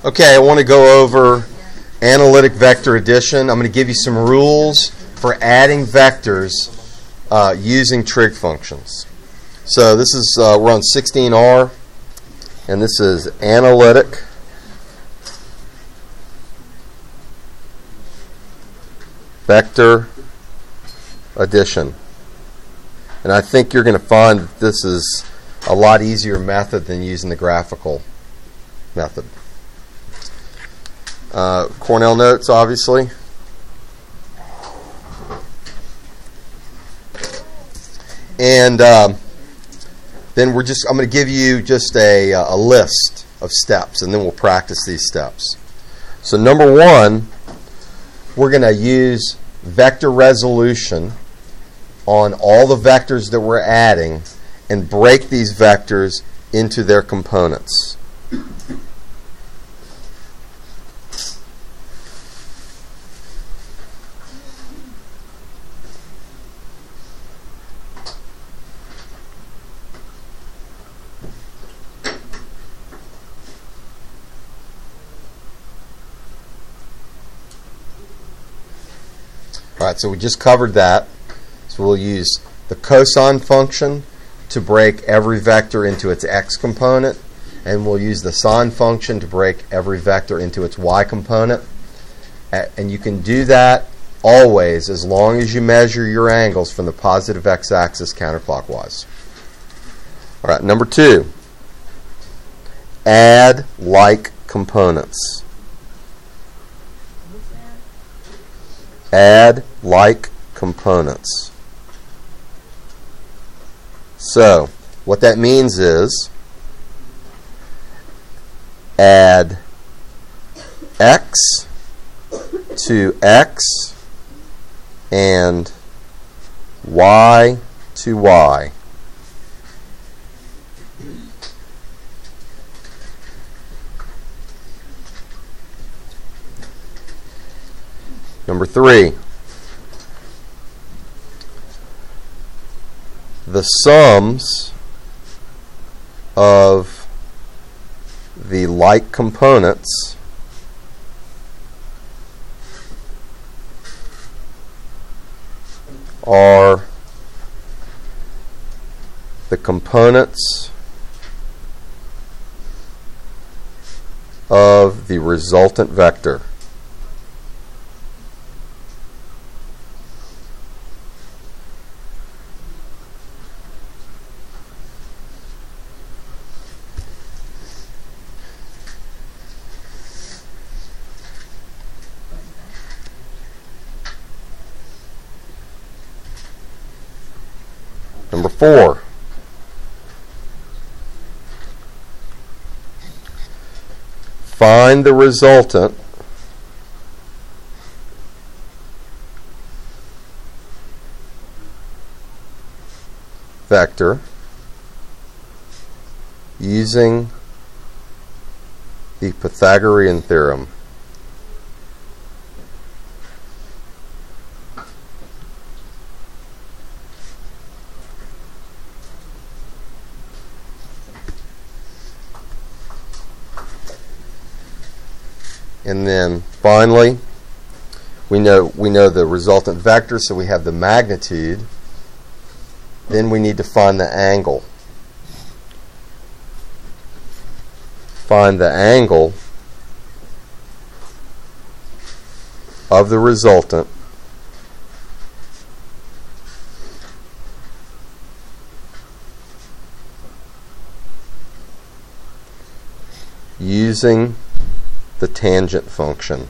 Okay, I want to go over analytic vector addition. I'm going to give you some rules for adding vectors using trig functions. So this is, we're on 16R, and this is analytic vector addition. And I think you're going to find that this is a lot easier method than using the graphical method. Cornell notes, obviously. And then I'm going to give you just a list of steps, and then we'll practice these steps. So number one, we're going to use vector resolution on all the vectors that we're adding and break these vectors into their components. All right, so we just covered that. So we'll use the cosine function to break every vector into its x component, and we'll use the sine function to break every vector into its y component. And you can do that always as long as you measure your angles from the positive x-axis counterclockwise. All right, number two, add like components. Add like components. So, what that means is add x to x and y to y. Number three, the sums of the like components are the components of the resultant vector. Number four, find the resultant vector using the Pythagorean theorem. And then finally, we know the resultant vector, so we have the magnitude. Then we need to find the angle. Find the angle of the resultant using the tangent function.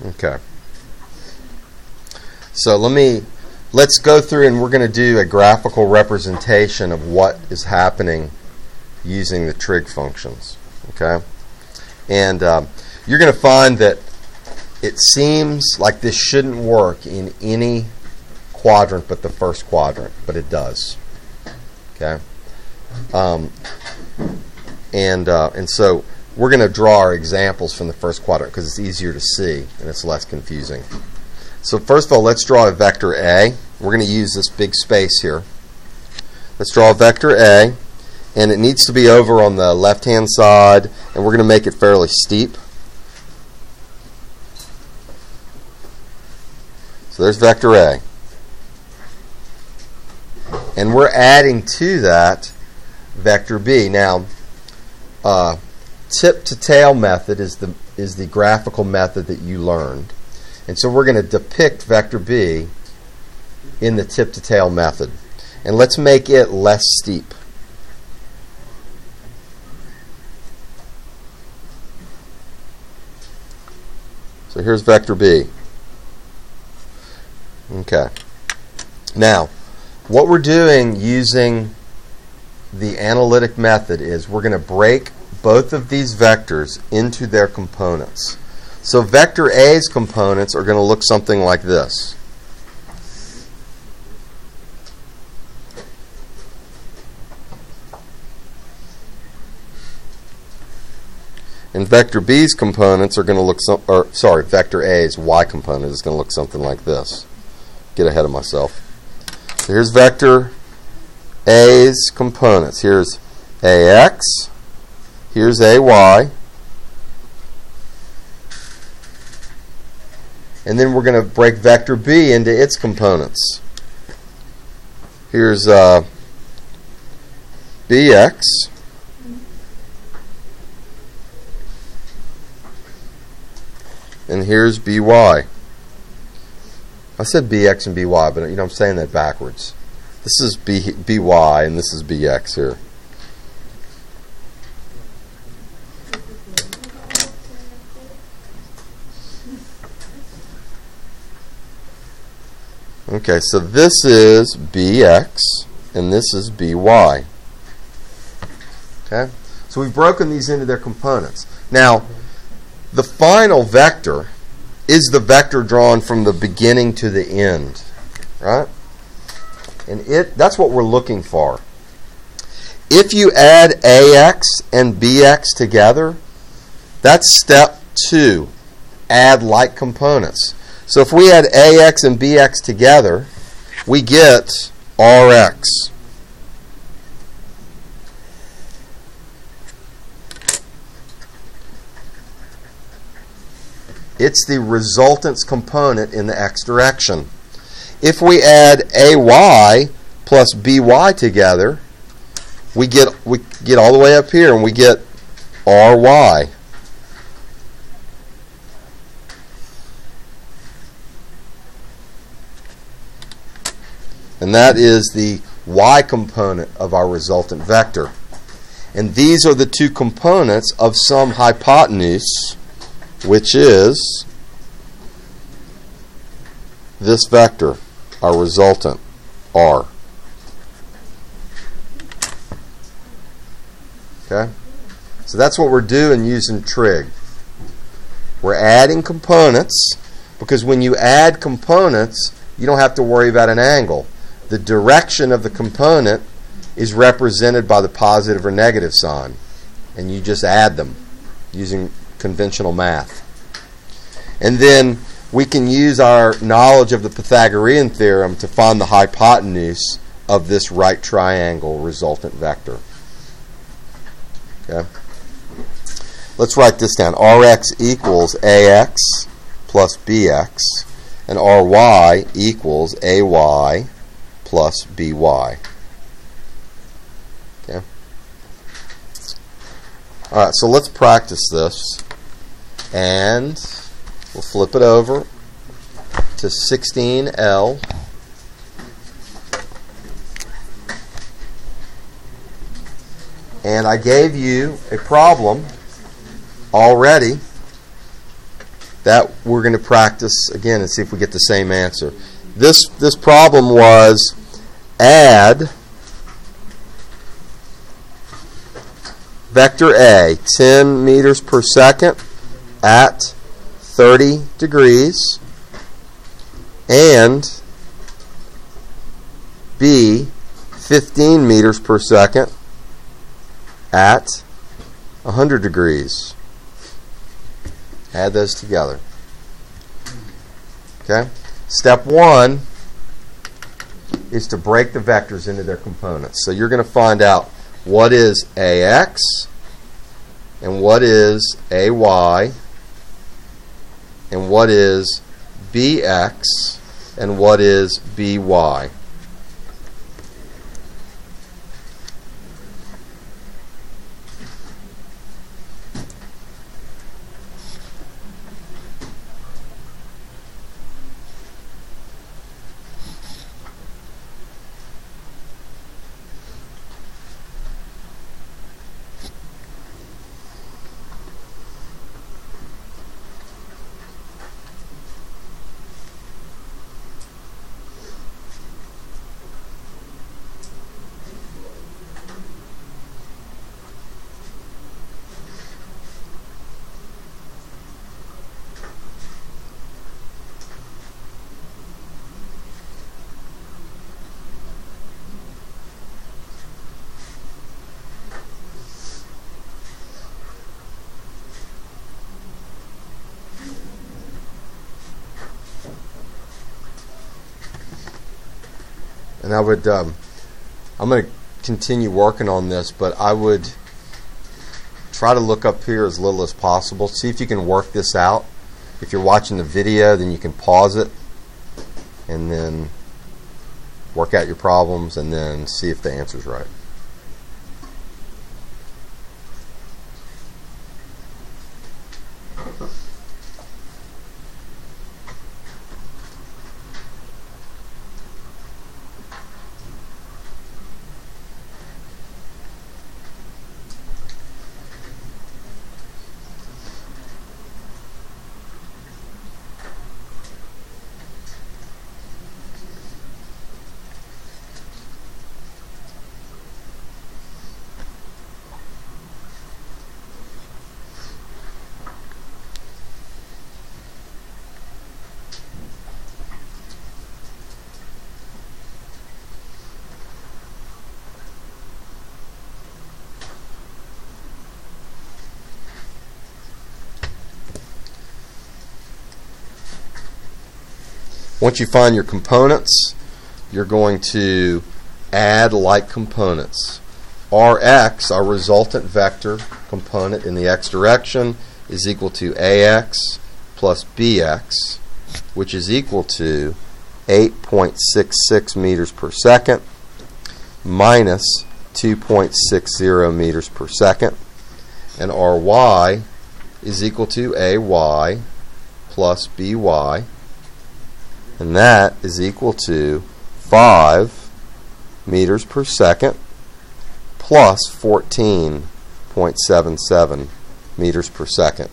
Okay. So let's go through, and we're going to do a graphical representation of what is happening using the trig functions. Okay? And you're going to find that it seems like this shouldn't work in any quadrant but the first quadrant, but it does. Okay, and so we're going to draw our examples from the first quadrant because it's easier to see and it's less confusing. So first of all, let's draw a vector A. We're going to use this big space here. Let's draw a vector A, and it needs to be over on the left-hand side, and we're going to make it fairly steep. So there's vector A. And we're adding to that vector B. Now, tip-to-tail method is the graphical method that you learned. And so we're going to depict vector B in the tip-to-tail method. And let's make it less steep. So here's vector B. Okay. Now, what we're doing using the analytic method is we're going to break both of these vectors into their components. So vector A's components are going to look something like this. And vector B's components are going to look vector A's y component is going to look something like this. Get ahead of myself. So here's vector A's components. Here's AX, here's AY, and then we're going to break vector B into its components. Here's BX, and here's BY. I said BX and BY, but I'm saying that backwards. This is BY and this is BX here. Okay, so this is BX and this is BY. Okay? So we've broken these into their components. Now, the final vector is the vector drawn from the beginning to the end, right? And that's what we're looking for. If you add AX and BX together, that's step 2, add like components. So if we add AX and BX together, we get RX. It's the resultant's component in the x direction. If we add AY plus BY together, we get all the way up here and we get RY. And that is the y component of our resultant vector. And these are the two components of some hypotenuse, which is this vector, our resultant, R. Okay? So that's what we're doing using trig. We're adding components, because when you add components, you don't have to worry about an angle. The direction of the component is represented by the positive or negative sign, and you just add them using conventional math. And then we can use our knowledge of the Pythagorean theorem to find the hypotenuse of this right triangle resultant vector. Okay? Let's write this down. Rx equals AX plus BX, and Ry equals AY plus BY. Okay? All right, so let's practice this. And we'll flip it over to 16L. And I gave you a problem already that we're going to practice again and see if we get the same answer. This problem was add vector A, 10 meters per second at 30 degrees, and B, 15 meters per second at 100 degrees. Add those together. Okay? Step 1 is to break the vectors into their components. So you're going to find out what is AX and what is AY and what is BX and what is BY. And I'm going to continue working on this, but I would try to look up here as little as possible. See if you can work this out. If you're watching the video, then you can pause it and then work out your problems and then see if the answer's right. Once you find your components, you're going to add like components. Rx, our resultant vector component in the x direction, is equal to AX plus BX, which is equal to 8.66 meters per second minus 2.60 meters per second. And Ry is equal to AY plus BY, and that is equal to 5 meters per second plus 14.77 meters per second.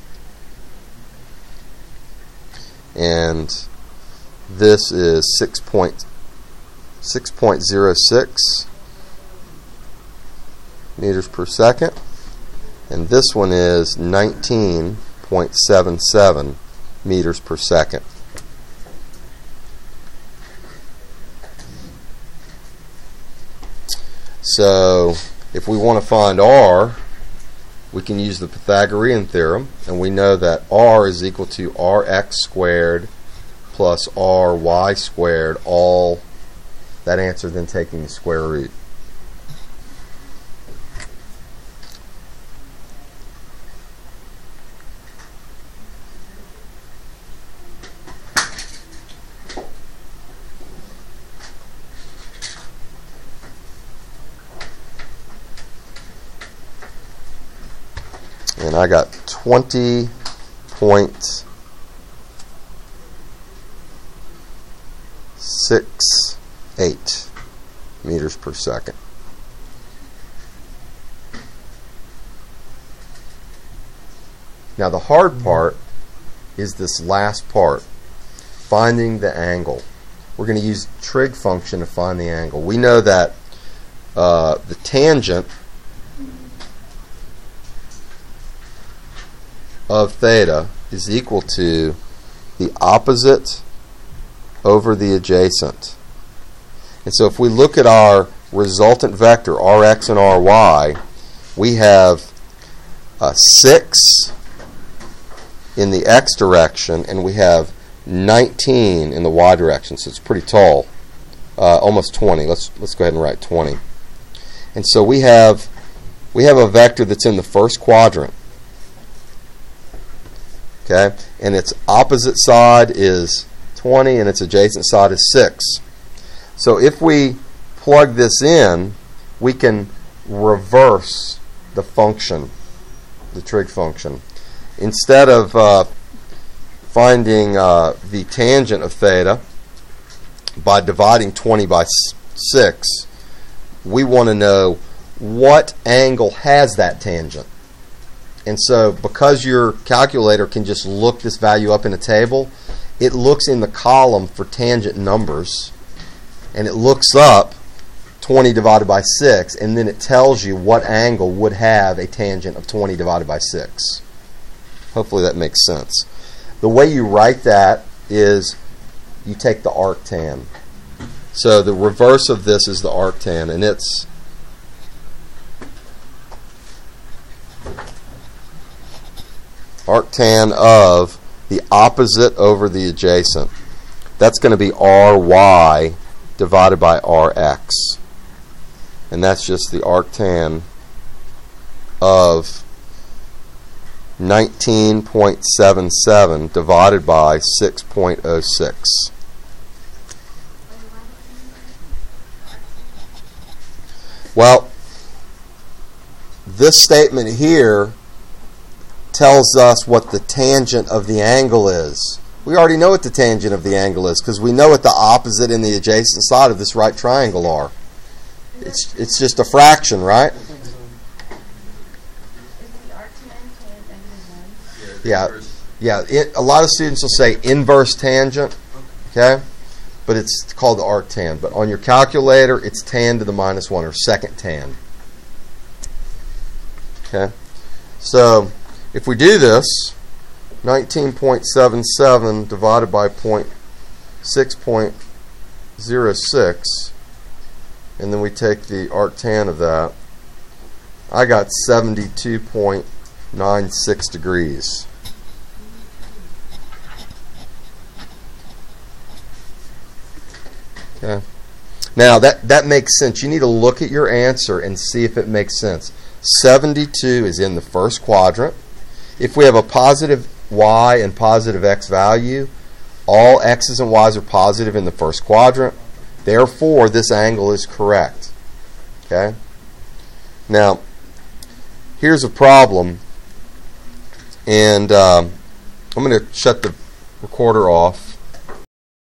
And this is 6.06 meters per second. And this one is 19.77 meters per second. So if we want to find R, we can use the Pythagorean theorem, and we know that R is equal to Rx squared plus Ry squared, all that answer then taking the square root. And I got 20.68 meters per second. Now the hard part is this last part, finding the angle. We're going to use the trig function to find the angle. We know that the tangent of theta is equal to the opposite over the adjacent. And so if we look at our resultant vector, Rx and Ry, we have 6 in the x direction, and we have 19 in the y direction, so it's pretty tall, almost 20. Let's go ahead and write 20. And so we have a vector that's in the first quadrant. Okay, and its opposite side is 20, and its adjacent side is 6. So if we plug this in, we can reverse the function, the trig function. Instead of finding the tangent of theta by dividing 20 by 6, we want to know what angle has that tangent. And so because your calculator can just look this value up in a table, it looks in the column for tangent numbers, and it looks up 20 divided by 6, and then it tells you what angle would have a tangent of 20 divided by 6. Hopefully that makes sense. The way you write that is you take the arctan. So the reverse of this is the arctan, and it's arctan of the opposite over the adjacent. That's going to be ry divided by rx. And that's just the arctan of 19.77 divided by 6.06. Well, this statement here tells us what the tangent of the angle is. We already know what the tangent of the angle is because we know what the opposite and the adjacent side of this right triangle are. It's just a fraction, right? Yeah. A lot of students will say inverse tangent, okay? But it's called the arctan. But on your calculator, it's tan to the minus 1, or second tan. Okay? So if we do this, 19.77 divided by 6.06, and then we take the arctan of that, I got 72.96 degrees. Okay. Now that makes sense. You need to look at your answer and see if it makes sense. 72 is in the first quadrant. If we have a positive y and positive x value, all x's and y's are positive in the first quadrant. Therefore, this angle is correct. Okay? Now, here's a problem. And I'm going to shut the recorder off.